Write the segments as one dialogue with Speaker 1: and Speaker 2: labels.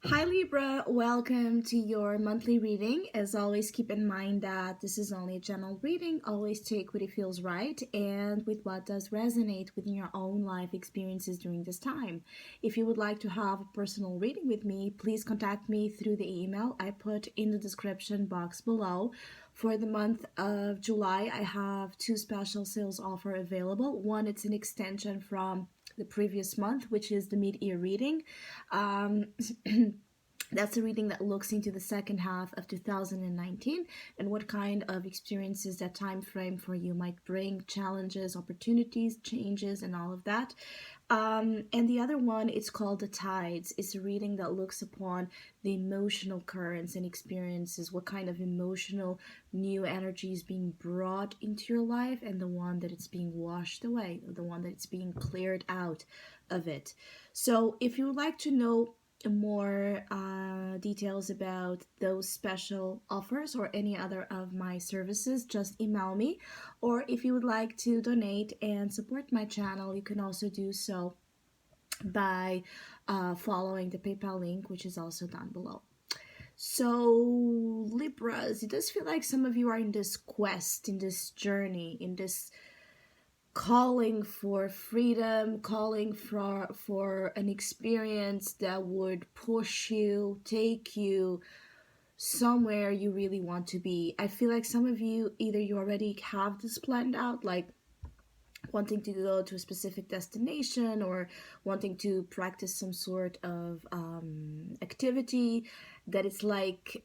Speaker 1: Hi Libra, welcome to your monthly reading. As always, keep in mind that this is only a general reading. Always take what it feels right and with what does resonate within your own life experiences during this time. If you would like to have a personal reading with me, please contact me through the email I put in the description box below. For the month of July, I have two special sales offer available. One, it's an extension from the previous month, which is the mid-year reading. That's a reading that looks into the second half of 2019 and what kind of experiences that time frame for you might bring, challenges, opportunities, changes, and all of that. And the other one, it's called The Tides. It's a reading that looks upon the emotional currents and experiences, what kind of emotional new energy is being brought into your life, and the one that it's being washed away, the one that it's being cleared out of it. So if you would like to know more details about those special offers or any other of my services, just email me. Or if you would like to donate and support my channel, you can also do so by following the PayPal link, which is also down below. So Libras, it does feel like some of you are in this quest, in this journey, in this calling for freedom, calling for an experience that would push you, take you somewhere you really want to be. I feel like some of you, either you already have this planned out, like wanting to go to a specific destination or wanting to practice some sort of activity that it's like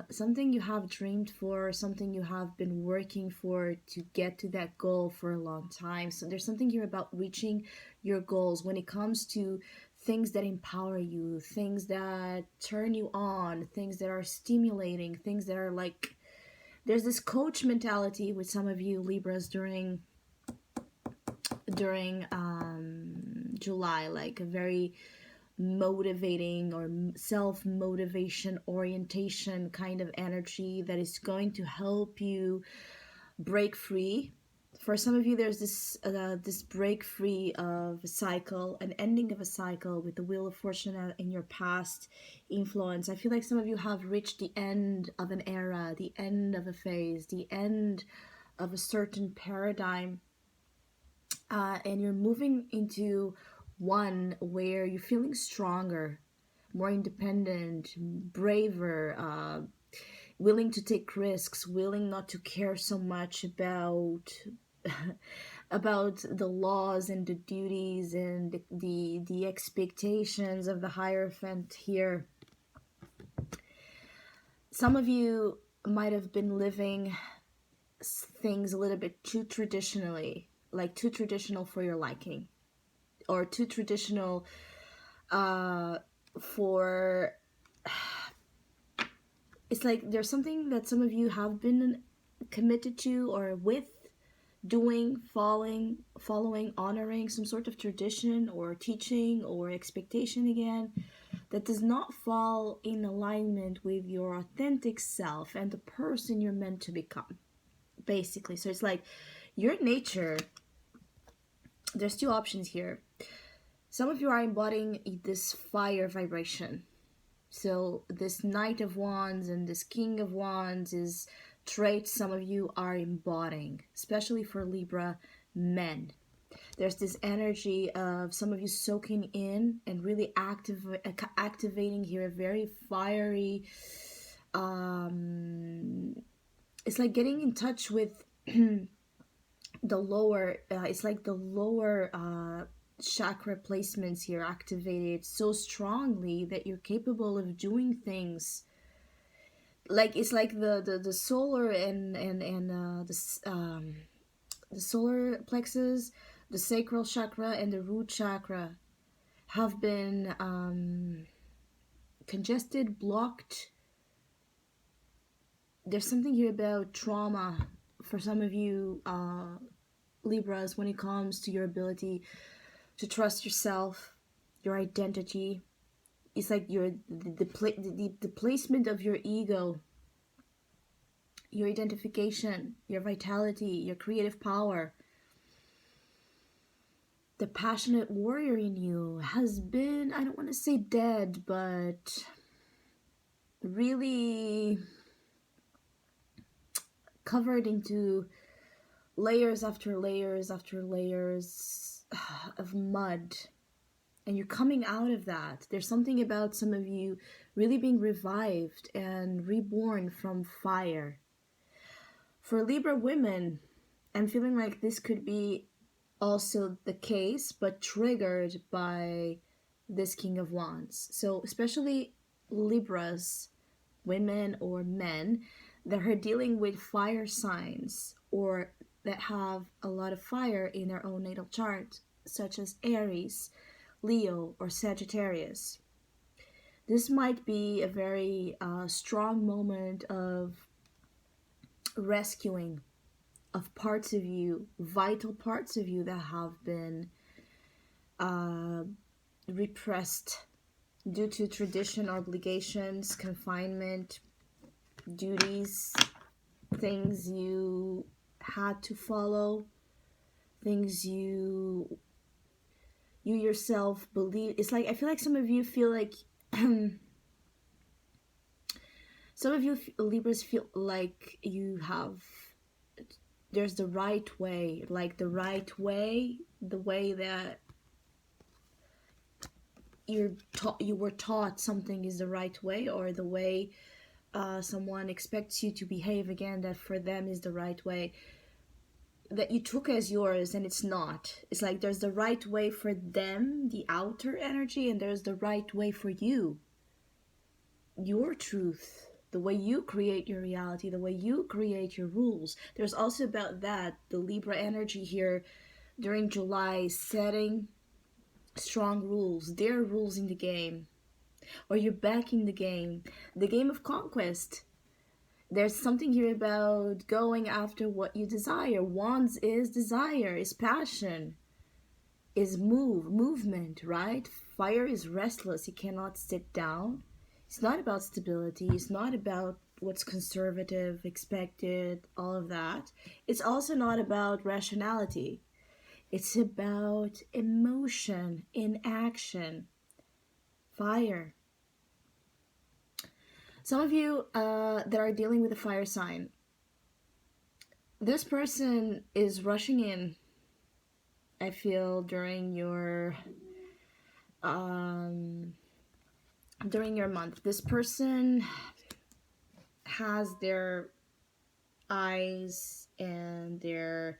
Speaker 1: something you have dreamed for, something you have been working for to get to that goal for a long time. So there's something here about reaching your goals when it comes to things that empower you, things that turn you on, things that are stimulating, things that are like, there's this coach mentality with some of you Libras during July, like a very motivating or self-motivation orientation kind of energy that is going to help you break free. For some of you, there's this break free of a cycle, an ending of a cycle with the Wheel of Fortune in your past influence. I feel like some of you have reached the end of an era, the end of a phase, the end of a certain paradigm, and you're moving into one where you're feeling stronger, more independent, braver, willing to take risks, willing not to care so much about about the laws and the duties and the expectations of the Hierophant here. Some of you might have been living things a little bit too traditionally, like too traditional for your liking, or too traditional for it's like there's something that some of you have been committed to or with, doing, following, honoring some sort of tradition or teaching or expectation again, that does not fall in alignment with your authentic self and the person you're meant to become, basically. So it's like your nature, there's two options here. Some of you are embodying this fire vibration. So this Knight of Wands and this King of Wands is traits some of you are embodying, especially for Libra men. There's this energy of some of you soaking in and really activating here a very fiery, it's like getting in touch with the lower, it's like the lower chakra placements here activated so strongly that you're capable of doing things. Like it's like the solar and the solar plexus, the sacral chakra, and the root chakra have been congested, blocked. There's something here about trauma for some of you Libras when it comes to your ability to trust yourself, your identity. It's like the placement of your ego, your identification, your vitality, your creative power. the passionate warrior in you has been, I don't want to say dead, but really covered into layers after layers after layers of mud. And you're coming out of that. There's something about some of you really being revived and reborn from fire. For Libra women, I'm feeling like this could be also the case, but triggered by this King of Wands. So especially Libras, women or men, that are dealing with fire signs or that have a lot of fire in their own natal chart, such as Aries, Leo, or Sagittarius. This might be a very strong moment of rescuing of parts of you, vital parts of you that have been repressed due to tradition, obligations, confinement, duties, things you had to follow, things you yourself believe. It's like I feel like some of you feel like some of you Libras feel like you have, there's the right way, like the right way, the way that you were taught something is the right way, or the way someone expects you to behave again, that for them is the right way, that you took as yours and it's not. It's like there's the right way for them, the outer energy, and there's the right way for you, your truth, the way you create your reality, the way you create your rules. There's also about that, the Libra energy here during July, setting strong rules, their rules in the game, or you're backing the game of conquest. There's something here about going after what you desire. Wands is desire, is passion, is movement, right? Fire is restless. It cannot sit down. It's not about stability. It's not about what's conservative, expected, all of that. It's also not about rationality. It's about emotion in action. Fire. Some of you that are dealing with a fire sign, this person is rushing in, I feel, during your month. This person has their eyes and their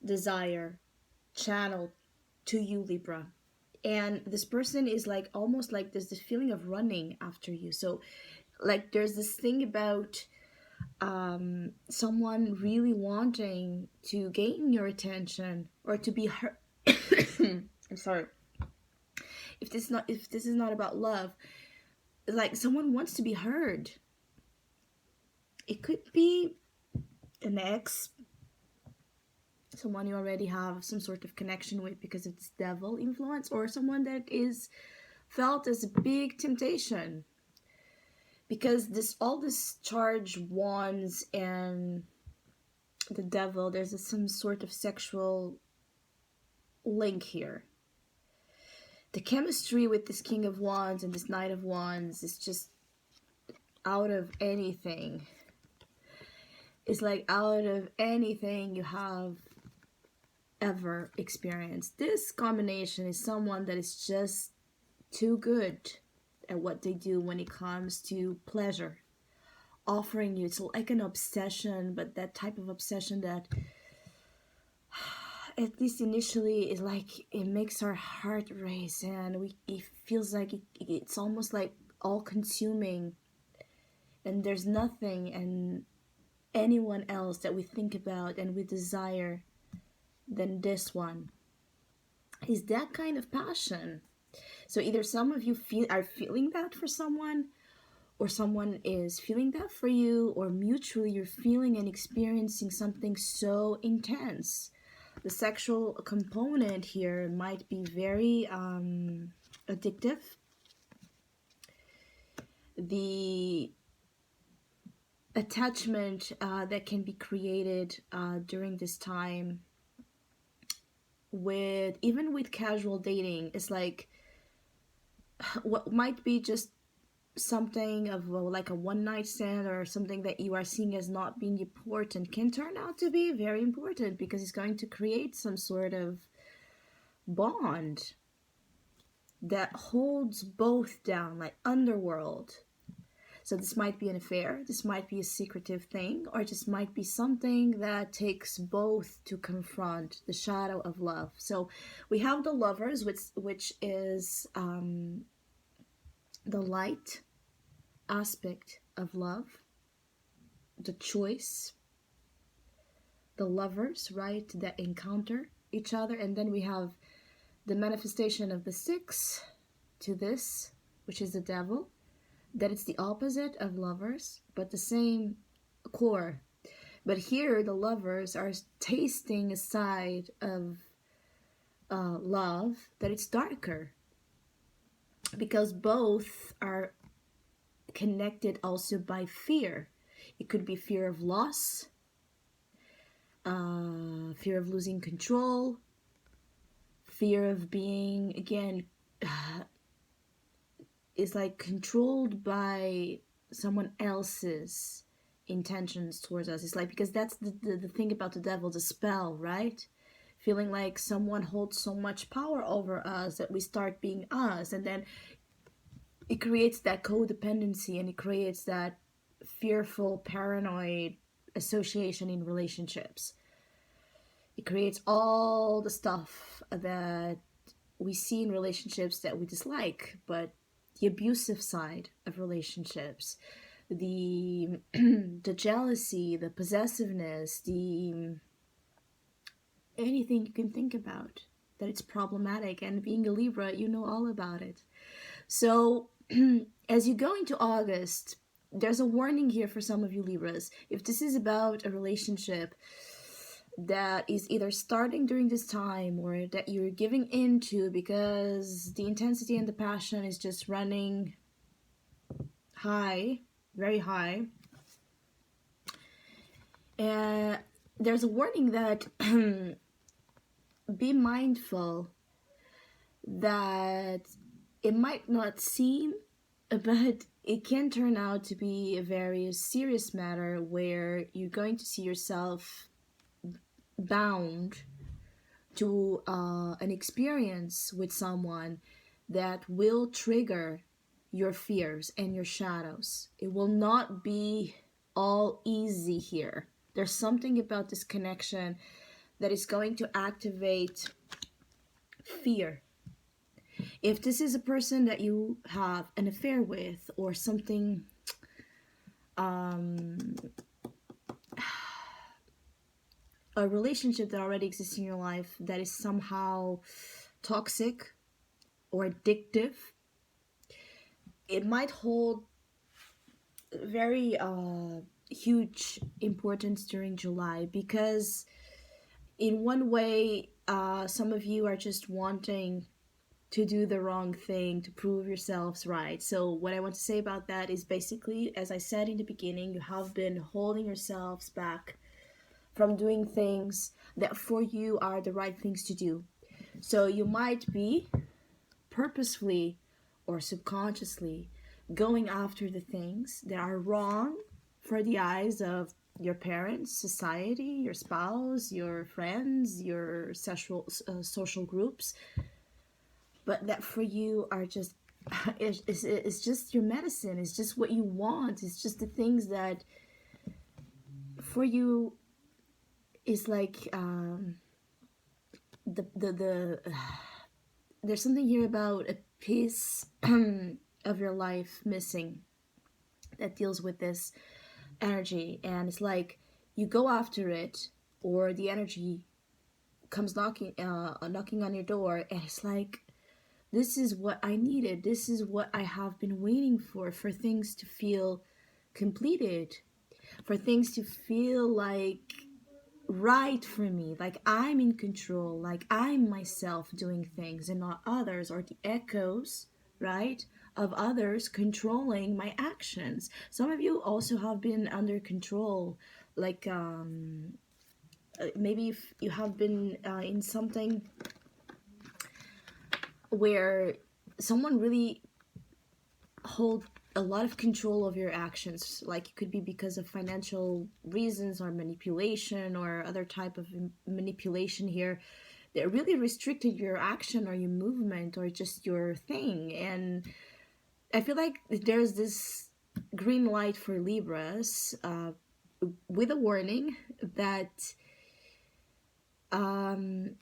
Speaker 1: desire channeled to you, Libra. And this person is like almost like there's this feeling of running after you. So like there's this thing about someone really wanting to gain your attention or to be heard. I'm sorry. If this is not about love, like someone wants to be heard. It could be an ex, someone you already have some sort of connection with because of this devil influence, or someone that is felt as a big temptation. Because all this charge wands and the devil, there's some sort of sexual link here. The chemistry with this King of Wands and this Knight of Wands is just out of anything. It's like out of anything you have ever experienced. This combination is someone that is just too good at what they do when it comes to pleasure, offering you. It's like an obsession, but that type of obsession that at least initially is like it makes our heart race, and it feels like it's almost like all consuming, and there's nothing and anyone else that we think about and we desire than this one. Is that kind of passion. So either some of you are feeling that for someone, or someone is feeling that for you, or mutually you're feeling and experiencing something so intense. The sexual component here might be very addictive. The attachment that can be created during this time with, even with casual dating, it's like what might be just something of like a one night stand or something that you are seeing as not being important can turn out to be very important, because it's going to create some sort of bond that holds both down, like underworld. So this might be an affair, this might be a secretive thing, or just might be something that takes both to confront the shadow of love. So we have the lovers, which is the light aspect of love, the choice, the lovers, right, that encounter each other. And then we have the manifestation of the six to this, which is the devil, that it's the opposite of lovers, but the same core. But here, the lovers are tasting a side of love that it's darker, because both are connected also by fear. It could be fear of loss, fear of losing control, fear of being, again, is like controlled by someone else's intentions towards us. It's like, because that's the thing about the devil, the spell, right? Feeling like someone holds so much power over us that we start being us, and then it creates that codependency, and it creates that fearful, paranoid association in relationships. It creates all the stuff that we see in relationships that we dislike, but the abusive side of relationships, the the jealousy, the possessiveness, the anything you can think about that it's problematic. And being a Libra, you know all about it. So as you go into August, there's a warning here for some of you Libras. If this is about a relationship that is either starting during this time or that you're giving into because the intensity and the passion is just running high, very high, and there's a warning that be mindful that it might not seem, but it can turn out to be a very serious matter where you're going to see yourself bound to an experience with someone that will trigger your fears and your shadows. It will not be all easy here. There's something about this connection that is going to activate fear. If this is a person that you have an affair with, or something a relationship that already exists in your life that is somehow toxic or addictive, it might hold very huge importance during July, because in one way, some of you are just wanting to do the wrong thing to prove yourselves right. So what I want to say about that is basically, as I said in the beginning, you have been holding yourselves back from doing things that for you are the right things to do. So you might be purposefully or subconsciously going after the things that are wrong for the eyes of your parents, society, your spouse, your friends, your social groups, but that for you are just it's just your medicine. It's just what you want. It's just the things that for you is like the there's something here about a piece of your life missing that deals with this energy, and it's like you go after it, or the energy comes knocking on your door, and it's like, this is what I needed, this is what I have been waiting for things to feel completed, for things to feel like right for me, like I'm in control, like I'm myself doing things and not others, or the echoes, right, of others controlling my actions. Some of you also have been under control, like maybe if you have been in something where someone really hold a lot of control of your actions, like it could be because of financial reasons or manipulation or other type of manipulation here, that really restricted your action or your movement or just your thing. And I feel like there's this green light for Libras, with a warning that um,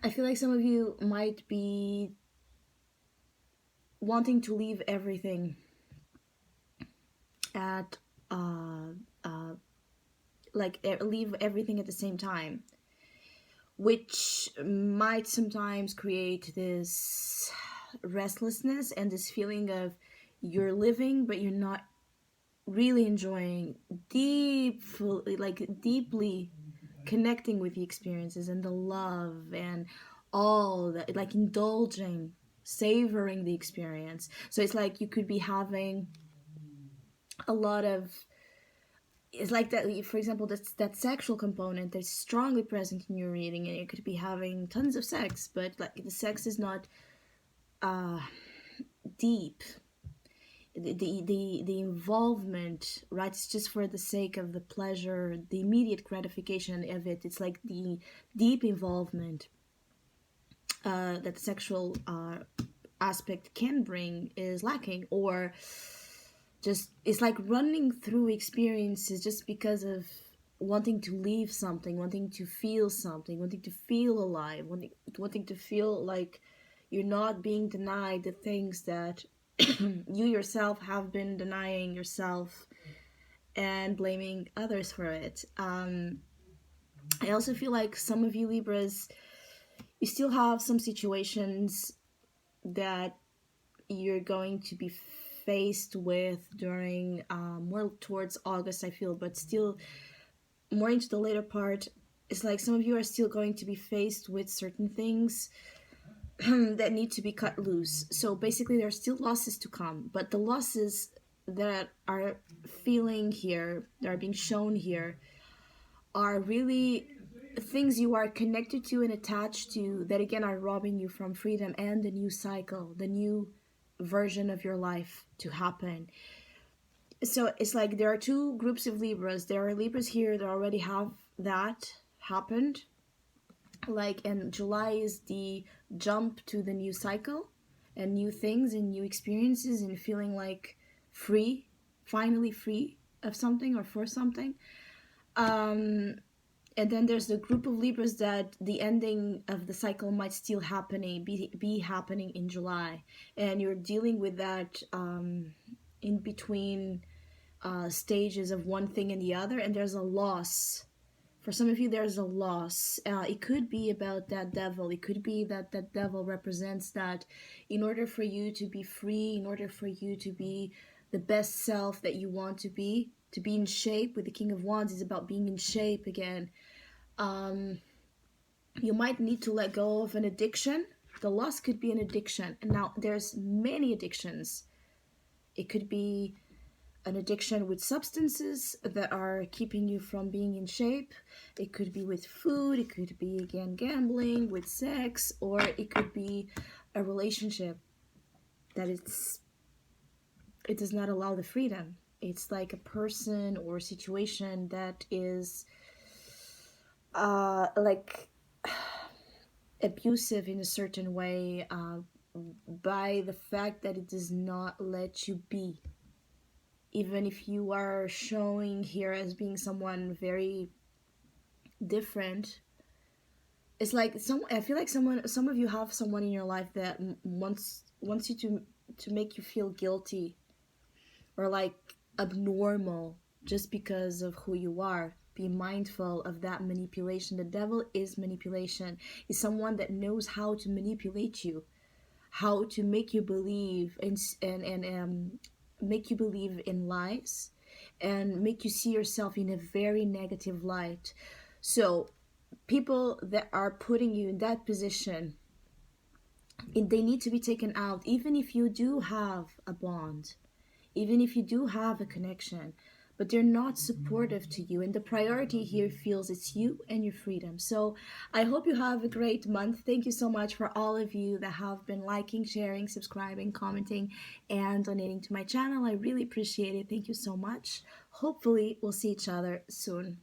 Speaker 1: I feel like some of you might be wanting to leave everything at uh, uh, leave everything at the same time, which might sometimes create this restlessness and this feeling of you're living but you're not really enjoying deeply connecting with the experiences and the love and all that, like indulging, savoring the experience. So it's like you could be having a lot of, it's like that, for example, that's that sexual component that's strongly present in your reading, and you could be having tons of sex, but like the sex is not uh deep. The involvement, right? It's just for the sake of the pleasure, the immediate gratification of it. It's like the deep involvement that the sexual aspect can bring is lacking, or just it's like running through experiences just because of wanting to leave something, wanting to feel something, wanting to feel alive, wanting to feel like you're not being denied the things that you yourself have been denying yourself and blaming others for it. I also feel like some of you Libras, you still have some situations that you're going to be faced with during more towards August, I feel, but still more into the later part. It's like some of you are still going to be faced with certain things that need to be cut loose. So basically, there are still losses to come, but the losses that are feeling here, that are being shown here, are really things you are connected to and attached to that again are robbing you from freedom and the new cycle, the new version of your life to happen. So it's like there are two groups of Libras. There are Libras here that already have that happened, like, and July is the jump to the new cycle and new things and new experiences and feeling like free, finally free of something or for something. And then there's the group of Libras that the ending of the cycle might still be happening in July, and you're dealing with that in between stages of one thing and the other, and there's a loss. For some of you, there's a loss. It could be about that devil. It could be that that devil represents that in order for you to be free, in order for you to be the best self that you want to be in shape. With the King of Wands is about being in shape again. You might need to let go of an addiction. The loss could be an addiction. And now there's many addictions. It could be an addiction with substances that are keeping you from being in shape. It could be with food. It could be, again, gambling, with sex, or it could be a relationship that it does not allow the freedom. It's like a person or situation that is like abusive in a certain way, by the fact that it does not let you be. Even if you are showing here as being someone very different, it's like I feel like some of you have someone in your life that wants you to make you feel guilty or like abnormal just because of who you are. Be mindful of that manipulation. The devil is manipulation. Is someone that knows how to manipulate you, how to make you believe and make you believe in lies and make you see yourself in a very negative light. So people that are putting you in that position, they need to be taken out. Even if you do have a bond, even if you do have a connection, but they're not supportive to you. And the priority here feels it's you and your freedom. So I hope you have a great month. Thank you so much for all of you that have been liking, sharing, subscribing, commenting, and donating to my channel. I really appreciate it. Thank you so much. Hopefully, we'll see each other soon.